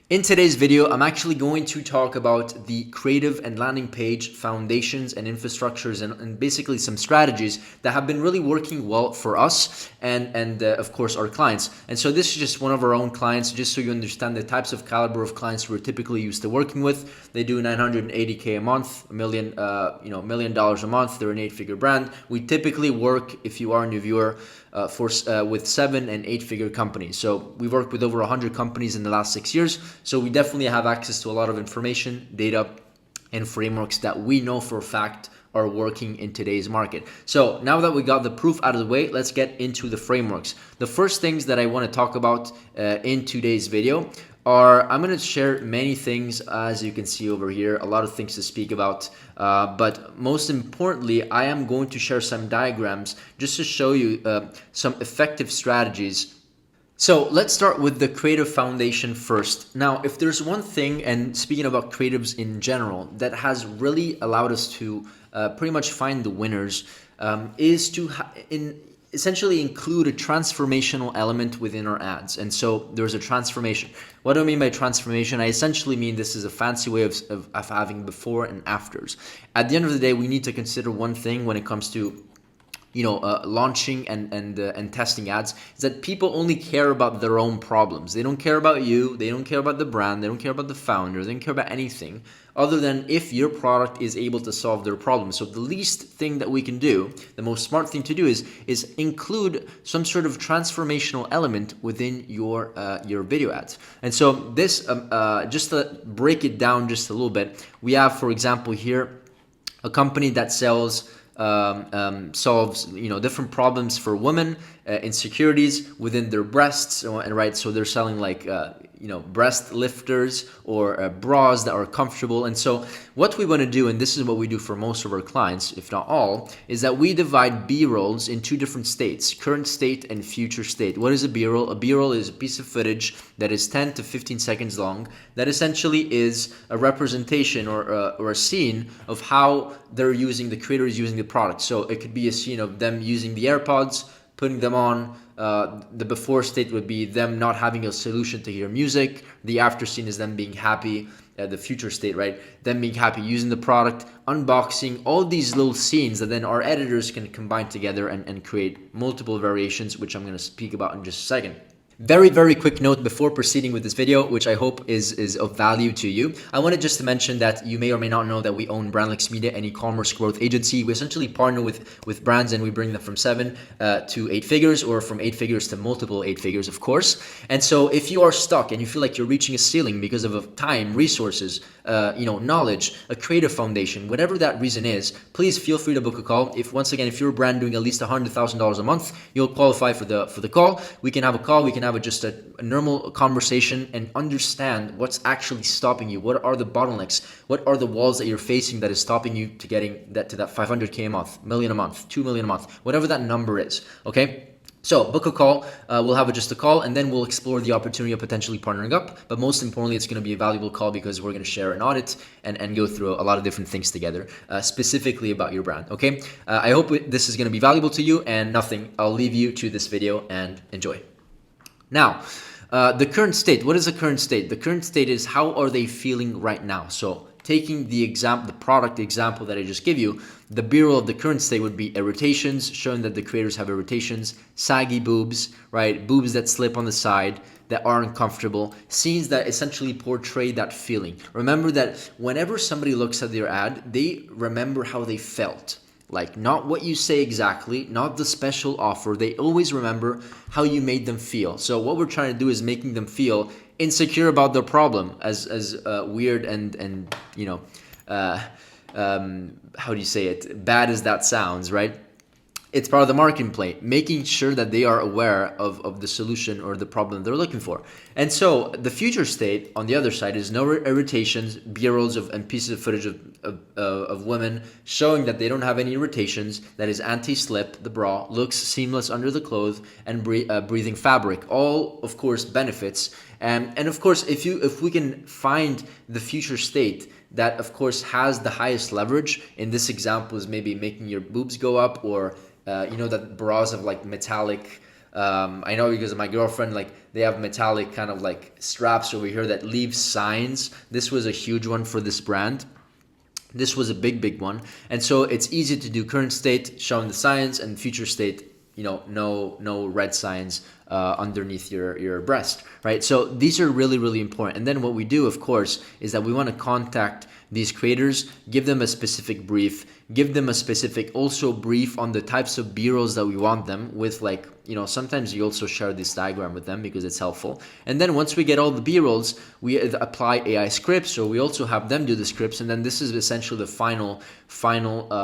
In today's video, I'm actually going to talk about the creative and landing page foundations and infrastructures and basically some strategies that have been really working well for us and of course our clients. And so this is just one of our own clients, just so you understand the types of caliber of clients we're typically used to working with. They do 980K a month, $1 million a month. They're an 8-figure brand. We typically work, if you are a new viewer, with 7 and 8-figure companies. So we've worked with over 100 companies in the last 6 years. So we definitely have access to a lot of information, data, and frameworks that we know for a fact are working in today's market. So now that we got the proof out of the way, let's get into the frameworks. The first things that I want to talk about in today's video are, I'm going to share many things, as you can see over here, a lot of things to speak about, but most importantly, I am going to share some diagrams just to show you some effective strategies. So let's start with the creative foundation first. Now, if there's one thing, and speaking about creatives in general, that has really allowed us to pretty much find the winners, is to essentially include a transformational element within our ads. And so there's a transformation. What do I mean by transformation? I essentially mean this is a fancy way of having before and afters. At the end of the day, we need to consider one thing when it comes to launching and testing ads, is that people only care about their own problems. They don't care about you. They don't care about the brand. They don't care about the founder. They don't care about anything other than if your product is able to solve their problem. So the least thing that we can do, the most smart thing to do is include some sort of transformational element within your video ads. And so this, just to break it down just a little bit, we have, for example, here a company that solves different problems for women, insecurities within their breasts, and right, so they're selling like breast lifters or bras that are comfortable. And so what we want to do, and this is what we do for most of our clients, if not all, is that we divide B-rolls in two different states: current state and future state. What is a B-roll? A B-roll is a piece of footage that is 10 to 15 seconds long that essentially is a representation or a scene of how the creator is using the product. So it could be a scene of them using the AirPods, putting them on. The before state would be them not having a solution to hear music. The after scene is them being happy. The future state, right? Them being happy using the product, unboxing, all these little scenes that then our editors can combine together and create multiple variations, which I'm going to speak about in just a second. Very, very quick note before proceeding with this video, which I hope is of value to you. I wanted just to mention that you may or may not know that we own Brandlix Media, an e-commerce growth agency. We essentially partner with brands, and we bring them from 7 to 8 figures, or from 8 figures to multiple 8 figures, of course. And so if you are stuck and you feel like you're reaching a ceiling because of time, resources, knowledge, a creative foundation, whatever that reason is, please feel free to book a call. If you're a brand doing at least $100,000 a month, you'll qualify for the call. We can have a call. We can have just a normal conversation and understand what's actually stopping you. What are the bottlenecks? What are the walls that you're facing that is stopping you to getting to that 500K a month, million a month, 2 million a month, whatever that number is. Okay. So book a call, we'll have just a call, and then we'll explore the opportunity of potentially partnering up. But most importantly, it's going to be a valuable call because we're going to share an audit and go through a lot of different things together, specifically about your brand. Okay. I hope this is going to be valuable to you, and I'll leave you to this video and enjoy. Now, the current state. What is the current state? The current state is how are they feeling right now? So taking the product example that I just gave you, the B-roll of the current state would be irritations, showing that the creators have irritations, saggy boobs, right? Boobs that slip on the side, that are uncomfortable, scenes that essentially portray that feeling. Remember that whenever somebody looks at their ad, they remember how they felt. Like, not what you say exactly, not the special offer. They always remember how you made them feel. So what we're trying to do is making them feel insecure about their problem, as weird and how do you say it, bad as that sounds, right? It's part of the marketing play, making sure that they are aware of the solution or the problem they're looking for. And so the future state on the other side is no irritations, B-rolls and pieces of footage of women showing that they don't have any irritations, that is anti-slip, the bra, looks seamless under the clothes, and breathing fabric. All, of course, benefits. And of course, if we can find the future state that, of course, has the highest leverage, in this example is maybe making your boobs go up, or that bras have like metallic I know because of my girlfriend, like they have metallic kind of like straps over here that leave signs. This was a huge one for this brand. This was a big one. And so it's easy to do current state showing the signs, and future state, no red signs underneath your breast, right? So these are really important. And then what we do, of course, is that we want to contact these creators, give them a specific brief, give them a specific also brief on the types of b-rolls that we want them with, like, sometimes you also share this diagram with them because it's helpful. And then once we get all the b-rolls, we apply AI scripts, or we also have them do the scripts. And then this is essentially the final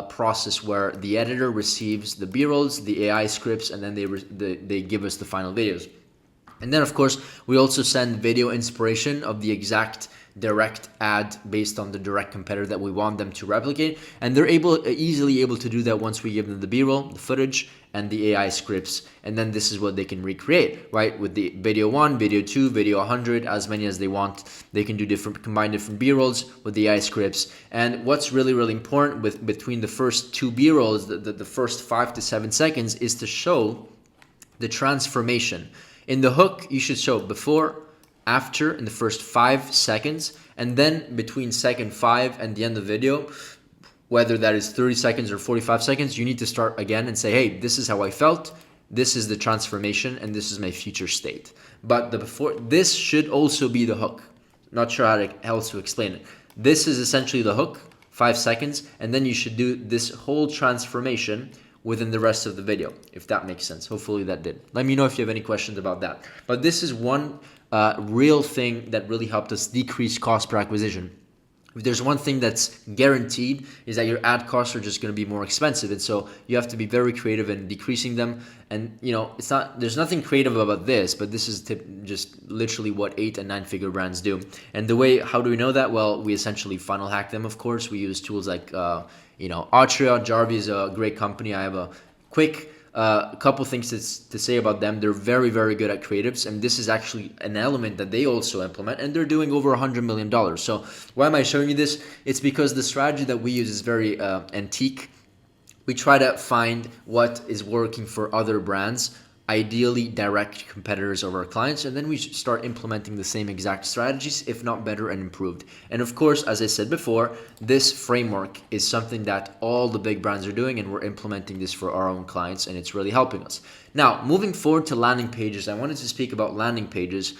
process where the editor receives the b-rolls, the AI scripts, and then they give us the final videos. And then, of course, we also send video inspiration of the exact direct ad based on the direct competitor that we want them to replicate. And they're easily able to do that once we give them the b-roll, the footage, and the AI scripts. And then this is what they can recreate, right? With the video 1, video 2, video 100, as many as they want. They can do combine different b-rolls with the AI scripts. And what's really important between the first 2 b-rolls, the first 5 to 7 seconds, is to show the transformation. In the hook, you should show before, after in the first 5 seconds, and then between second 5 and the end of the video, whether that is 30 seconds or 45 seconds, you need to start again and say, hey, this is how I felt, this is the transformation, and this is my future state. But this should also be the hook. Not sure how else to explain it. This is essentially the hook, 5 seconds, and then you should do this whole transformation within the rest of the video, if that makes sense. Hopefully that did. Let me know if you have any questions about that. But this is one real thing that really helped us decrease cost per acquisition. If there's one thing that's guaranteed, is that your ad costs are just going to be more expensive, and so you have to be very creative in decreasing them. And there's nothing creative about this, but this is just literally what 8 and 9 figure brands do. And how do we know that? Well, we essentially funnel hack them. Of course, we use tools like Atria. Jarvie is a great company. I have a quick couple things to say about them. They're very good at creatives, and this is actually an element that they also implement, and they're doing over $100 million. So why am I showing you this? It's because the strategy that we use is very antique. We try to find what is working for other brands, ideally direct competitors of our clients, and then we start implementing the same exact strategies, if not better and improved. And of course, as I said before, this framework is something that all the big brands are doing, and we're implementing this for our own clients, and it's really helping us. Now, moving forward to landing pages, I wanted to speak about landing pages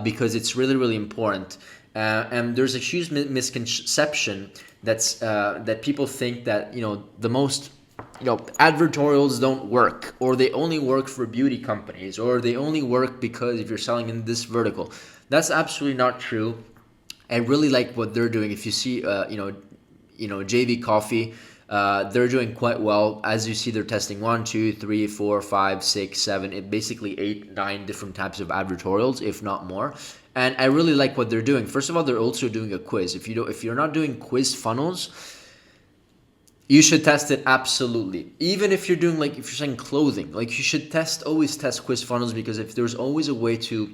because it's really important. And there's a huge misconception that people think that the most advertorials don't work, or they only work for beauty companies, or they only work because if you're selling in this vertical. That's absolutely not true. I really like what they're doing. If you see, JV Coffee, they're doing quite well. As you see, they're testing 1, 2, 3, 4, 5, 6, 7, basically 8, 9 different types of advertorials, if not more. And I really like what they're doing. First of all, they're also doing a quiz. If you're not doing quiz funnels, you should test it absolutely. Even if you're doing, if you're selling clothing, you should always test quiz funnels, because if there's always a way to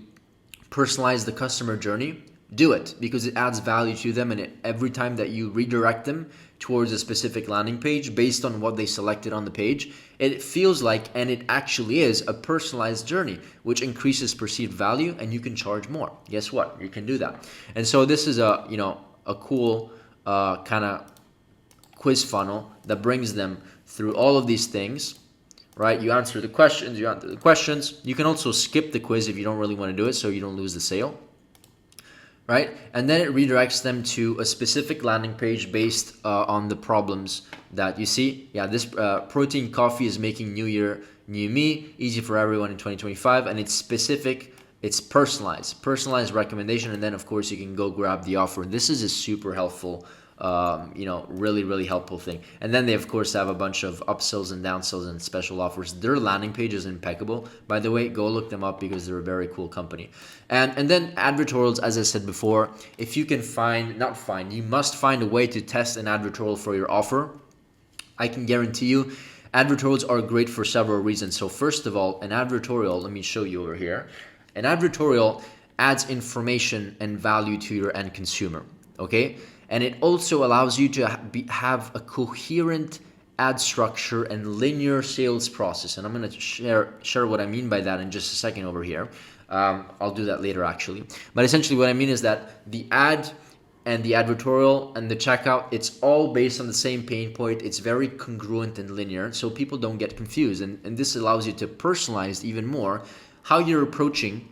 personalize the customer journey, do it, because it adds value to them, and every time that you redirect them towards a specific landing page based on what they selected on the page, it feels like, and it actually is, a personalized journey, which increases perceived value, and you can charge more. Guess what? You can do that. And so this is a cool kind of quiz funnel that brings them through all of these things, right? You answer the questions. You can also skip the quiz if you don't really want to do it, so you don't lose the sale, right? And then it redirects them to a specific landing page based on the problems that you see. Yeah, this protein coffee is making new year, new me, easy for everyone in 2025, and it's specific. It's personalized recommendation, and then of course you can go grab the offer. This is a super helpful really helpful thing. And then they of course have a bunch of upsells and downsells and special offers. Their landing page is impeccable, by the way. Go look them up because they're a very cool company. And then advertorials, as I said before, if you can you must find a way to test an advertorial for your offer. I can guarantee you advertorials are great for several reasons. So first of all, an advertorial, let me show you over here. An advertorial adds information and value to your end consumer, okay? And it also allows you to have a coherent ad structure, and linear sales process. And I'm going to share what I mean by that in just a second over here. I'll do that later actually. But essentially what I mean is that the ad and the advertorial and the checkout, it's all based on the same pain point. It's very congruent and linear, so people don't get confused. And this allows you to personalize even more how you're approaching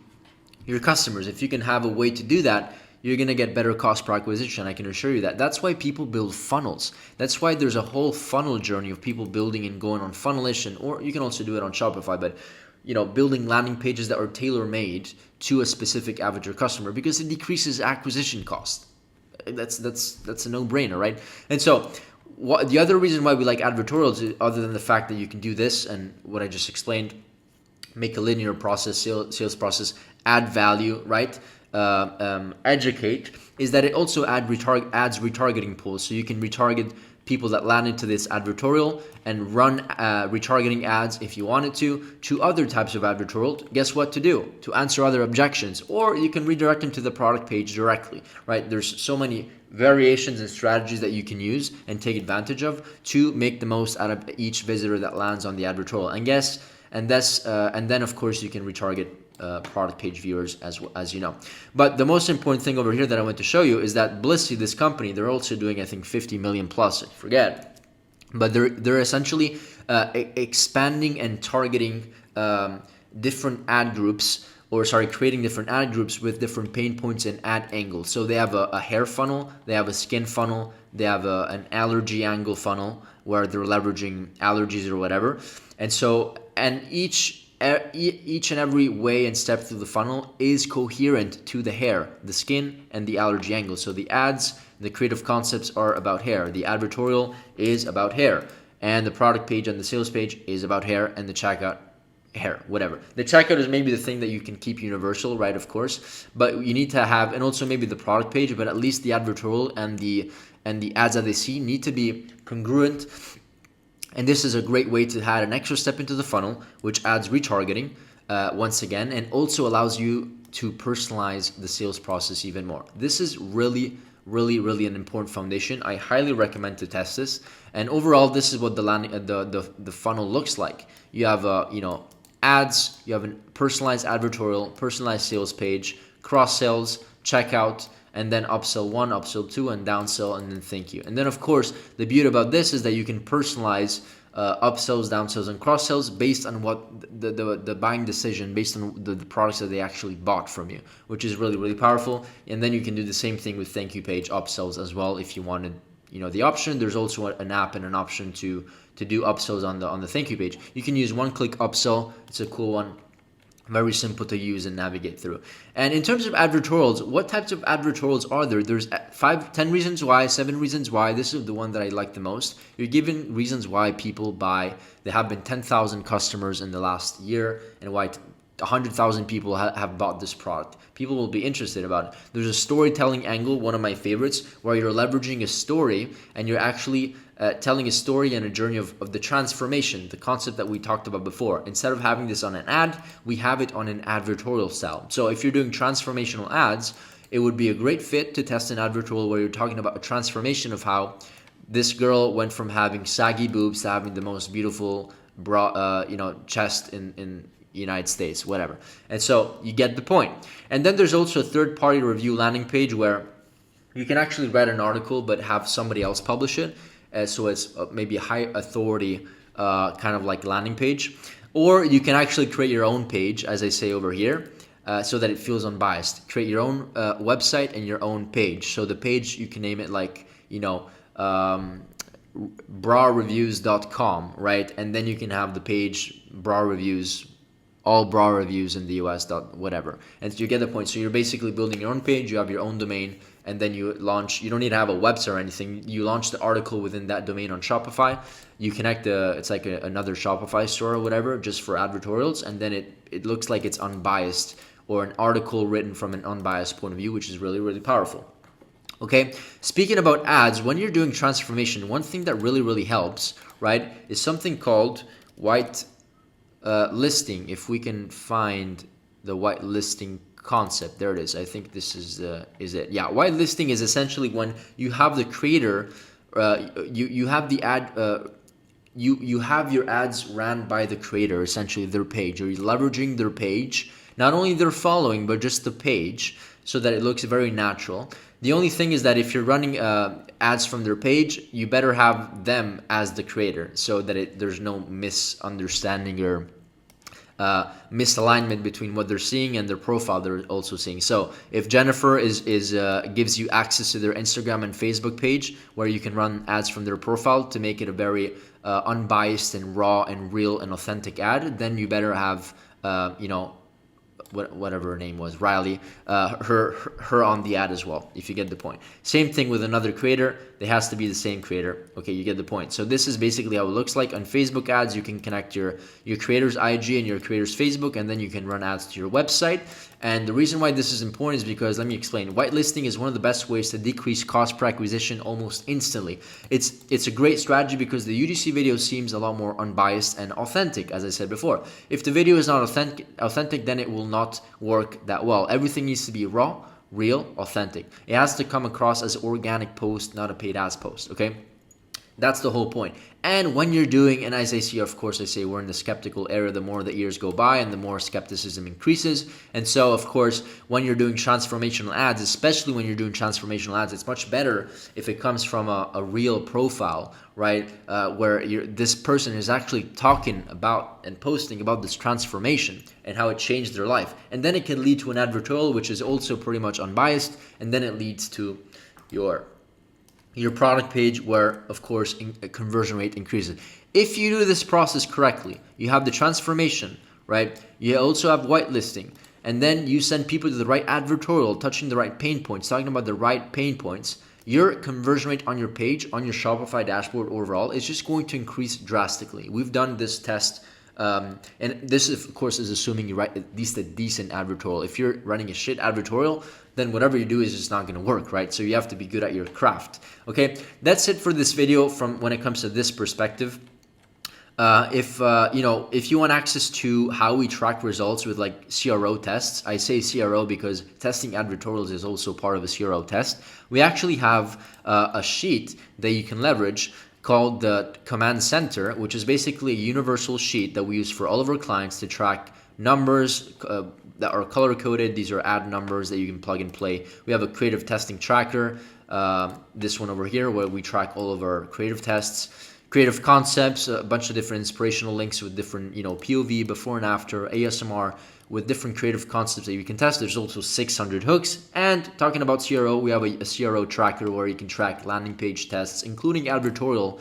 your customers. If you can have a way to do that, you're going to get better cost per acquisition. I can assure you that. That's why people build funnels. That's why there's a whole funnel journey of people building and going on Funnelish, or you can also do it on Shopify, but building landing pages that are tailor-made to a specific avatar customer, because it decreases acquisition cost. That's a no-brainer, right? And so the other reason why we like advertorials, other than the fact that you can do this and what I just explained, make a linear process, sales process, add value, right? Educate, is that it also adds retargeting pools. So you can retarget people that land into this advertorial and run retargeting ads if you wanted to other types of advertorial. Guess what to do? To answer other objections, or you can redirect them to the product page directly, right? There's so many variations and strategies that you can use and take advantage of to make the most out of each visitor that lands on the advertorial. And then of course you can retarget product page viewers as you know. But the most important thing over here that I want to show you is that Blissy, this company, they're also doing, I think, 50 million plus, I forget. But they're essentially expanding and targeting different ad groups, creating different ad groups with different pain points and ad angles. So they have a hair funnel, they have a skin funnel, they have an allergy angle funnel where they're leveraging allergies or whatever. And each and every way and step through the funnel is coherent to the hair, the skin, and the allergy angle. So the ads, the creative concepts are about hair, the advertorial is about hair, and the product page and the sales page is about hair, and the checkout, hair, whatever. The checkout is maybe the thing that you can keep universal, right? Of course, but you need to have, and also maybe the product page, but at least the advertorial and the ads that they see need to be congruent. And this is a great way to add an extra step into the funnel, which adds retargeting once again, and also allows you to personalize the sales process even more. This is really, really, really an important foundation. I highly recommend to test this. And overall, this is what the funnel looks like. You have ads, you have a personalized advertorial, personalized sales page, cross sales, checkout, and then upsell 1, upsell 2, and downsell, and then thank you. And then, of course, the beauty about this is that you can personalize upsells, downsells, and cross-sells based on what the buying decision, based on the products that they actually bought from you, which is really, really powerful. And then you can do the same thing with thank you page upsells as well if you wanted the option. There's also an app and an option to do upsells on the thank you page. You can use one-click upsell. It's a cool one. Very simple to use and navigate through. And in terms of advertorials, what types of advertorials are there? There's 5, 10 reasons why, 7 reasons why. This is the one that I like the most. You're given reasons why people buy. There have been 10,000 customers in the last year, and why 100,000 people have bought this product. People will be interested about it. There's a storytelling angle, one of my favorites, where you're leveraging a story and you're actually telling a story and a journey of the transformation, the concept that we talked about before. Instead of having this on an ad, we have it on an advertorial style. So if you're doing transformational ads, it would be a great fit to test an advertorial where you're talking about a transformation of how this girl went from having saggy boobs to having the most beautiful chest in United States, whatever. And so you get the point. And then there's also a third-party review landing page where you can actually write an article but have somebody else publish it. So it's maybe a high authority kind of like landing page. Or you can actually create your own page, as I say over here, so that it feels unbiased. Create your own website and your own page. So the page, you can name it like, brawreviews.com, right? And then you can have the page bra reviews, all bra reviews in the US, whatever. And so you get the point. So you're basically building your own page, you have your own domain, and then you launch. You don't need to have a website or anything. You launch the article within that domain on Shopify. You connect it's like another Shopify store or whatever, just for advertorials, and then it looks like it's unbiased, or an article written from an unbiased point of view, which is really, really powerful. Okay, speaking about ads, when you're doing transformation, one thing that really, really helps, right, is something called Whitelisting. If we can find the whitelisting concept, there it is. I think this is it. Yeah, whitelisting is essentially when you have the creator, you have the ad you have your ads ran by the creator, essentially their page. You're leveraging their page, not only their following, but just the page, so that it looks very natural. The only thing is that if you're running ads from their page, you better have them as the creator, so that there's no misunderstanding or misalignment between what they're seeing and their profile they're also seeing. So if Jennifer gives you access to their Instagram and Facebook page, where you can run ads from their profile to make it a very unbiased and raw and real and authentic ad, then you better have whatever her name was, Riley, her on the ad as well, if you get the point. Same thing with another creator. They has to be the same creator. Okay, you get the point. So this is basically how it looks like. On Facebook ads, you can connect your creator's IG and your creator's Facebook, and then you can run ads to your website. And the reason why this is important is because, let me explain, whitelisting is one of the best ways to decrease cost per acquisition almost instantly. It's a great strategy because the UGC video seems a lot more unbiased and authentic, as I said before. If the video is not authentic, then it will not work that well. Everything needs to be raw, real, authentic. It has to come across as organic post, not a paid ads post, okay? That's the whole point. And when you're doing, and as I see, of course, I say we're in the skeptical era, the more the years go by and the more skepticism increases. And so, of course, when you're doing transformational ads, especially when you're doing transformational ads, it's much better if it comes from a real profile, right? Where this person is actually talking about and posting about this transformation and how it changed their life. And then it can lead to an advertorial, which is also pretty much unbiased. And then it leads to your product page, where of course conversion rate increases. If you do this process correctly, you have the transformation, right? You also have whitelisting, and then you send people to the right advertorial, touching the right pain points, talking about the right pain points. Your conversion rate on your page, on your Shopify dashboard overall, is just going to increase drastically. We've done this test. And this, of course, is assuming you write at least a decent advertorial. If you're running a shit advertorial, then whatever you do is just not going to work, right? So you have to be good at your craft. Okay, that's it for this video from when it comes to this perspective. If you want access to how we track results with like CRO tests, I say CRO because testing advertorials is also part of a CRO test. We actually have a sheet that you can leverage called the Command Center, which is basically a universal sheet that we use for all of our clients to track numbers that are color-coded. These are ad numbers that you can plug and play. We have a creative testing tracker, this one over here, where we track all of our creative tests, creative concepts, a bunch of different inspirational links with different, POV, before and after, ASMR, with different creative concepts that you can test. There's also 600 hooks. And talking about CRO, we have a CRO tracker where you can track landing page tests, including advertorial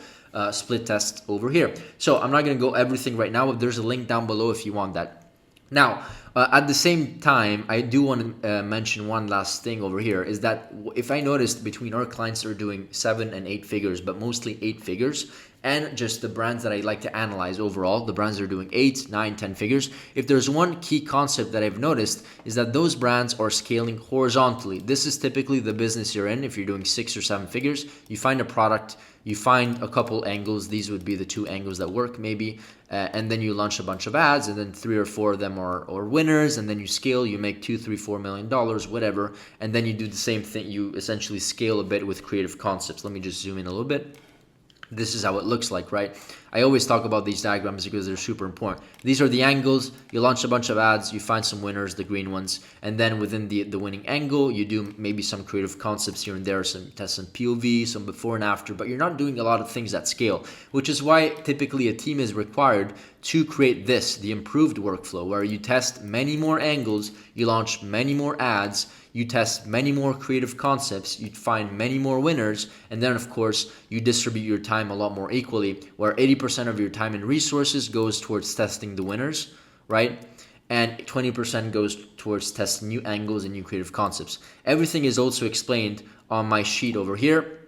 split tests over here. So I'm not going to go everything right now, but there's a link down below if you want that. Now, at the same time, I do want to mention one last thing over here, is that if I noticed between our clients that are doing 7 and 8 figures, but mostly 8 figures, and just the brands that I like to analyze overall, the brands that are doing 8, 9, 10 figures, if there's one key concept that I've noticed is that those brands are scaling horizontally. This is typically the business you're in. If you're doing 6 or 7 figures, you find a product, you find a couple angles. These would be the 2 angles that work maybe, and then you launch a bunch of ads, and then 3 or 4 of them are winners, and then you scale, you make $2, $3, $4 million, whatever, and then you do the same thing. You essentially scale a bit with creative concepts. Let me just zoom in a little bit. This is how it looks like, right? I always talk about these diagrams because they're super important. These are the angles. You launch a bunch of ads, you find some winners, the green ones, and then within the winning angle, you do maybe some creative concepts here and there, some tests and POV, some before and after, but you're not doing a lot of things at scale, which is why typically a team is required to create this, the improved workflow, where you test many more angles, you launch many more ads, you test many more creative concepts, you find many more winners, and then of course you distribute your time a lot more equally, where 80% of your time and resources goes towards testing the winners, right? And 20% goes towards testing new angles and new creative concepts. Everything is also explained on my sheet over here,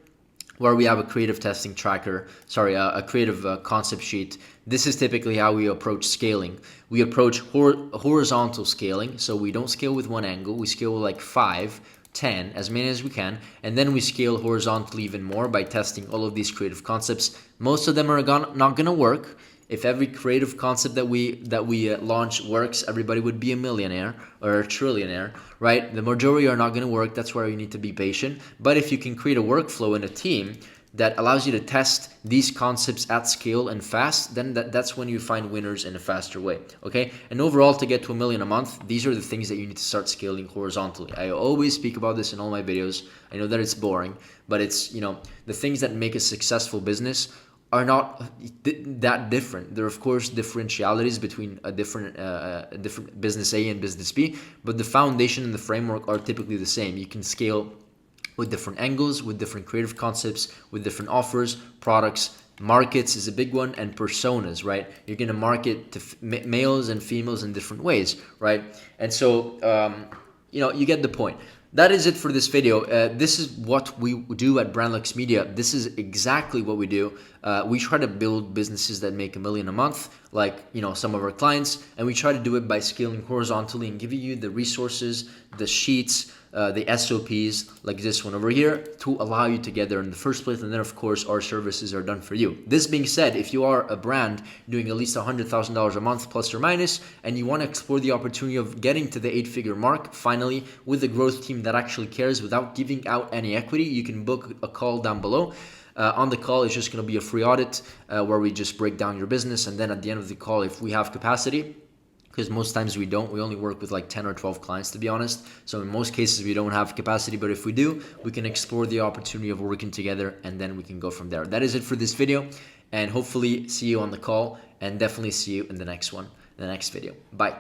where we have a creative testing tracker, a creative concept sheet. This is typically how we approach scaling. We approach horizontal scaling, so we don't scale with one angle. We scale with like 5, 10, as many as we can, and then we scale horizontally even more by testing all of these creative concepts. Most of them are not gonna work. If every creative concept that we launch works, everybody would be a millionaire or a trillionaire, right? The majority are not going to work. That's why you need to be patient. But if you can create a workflow in a team that allows you to test these concepts at scale and fast, then that's when you find winners in a faster way. Okay, and overall, to get to 1 million a month, these are the things that you need to start scaling horizontally. I always speak about this in all my videos. I know that it's boring, but it's, the things that make a successful business are not that different. There are, of course, differentialities between a different business A and business B, but the foundation and the framework are typically the same. You can scale with different angles, with different creative concepts, with different offers, products. Markets is a big one, and personas, right? You're going to market to males and females in different ways, right? And so, you get the point. That is it for this video. This is what we do at Brandlux Media. This is exactly what we do. We try to build businesses that make $1 million a month, like some of our clients, and we try to do it by scaling horizontally and giving you the resources, the sheets, the SOPs like this one over here to allow you to get there in the first place. And then, of course, our services are done for you. This being said, if you are a brand doing at least $100,000 a month plus or minus, and you want to explore the opportunity of getting to the 8-figure mark finally with a growth team that actually cares without giving out any equity, you can book a call down below. On the call, it's just going to be a free audit where we just break down your business. And then at the end of the call, if we have capacity, because most times we don't. We only work with like 10 or 12 clients, to be honest. So in most cases, we don't have capacity. But if we do, we can explore the opportunity of working together, and then we can go from there. That is it for this video. And hopefully see you on the call, and definitely see you in the next one, the next video. Bye.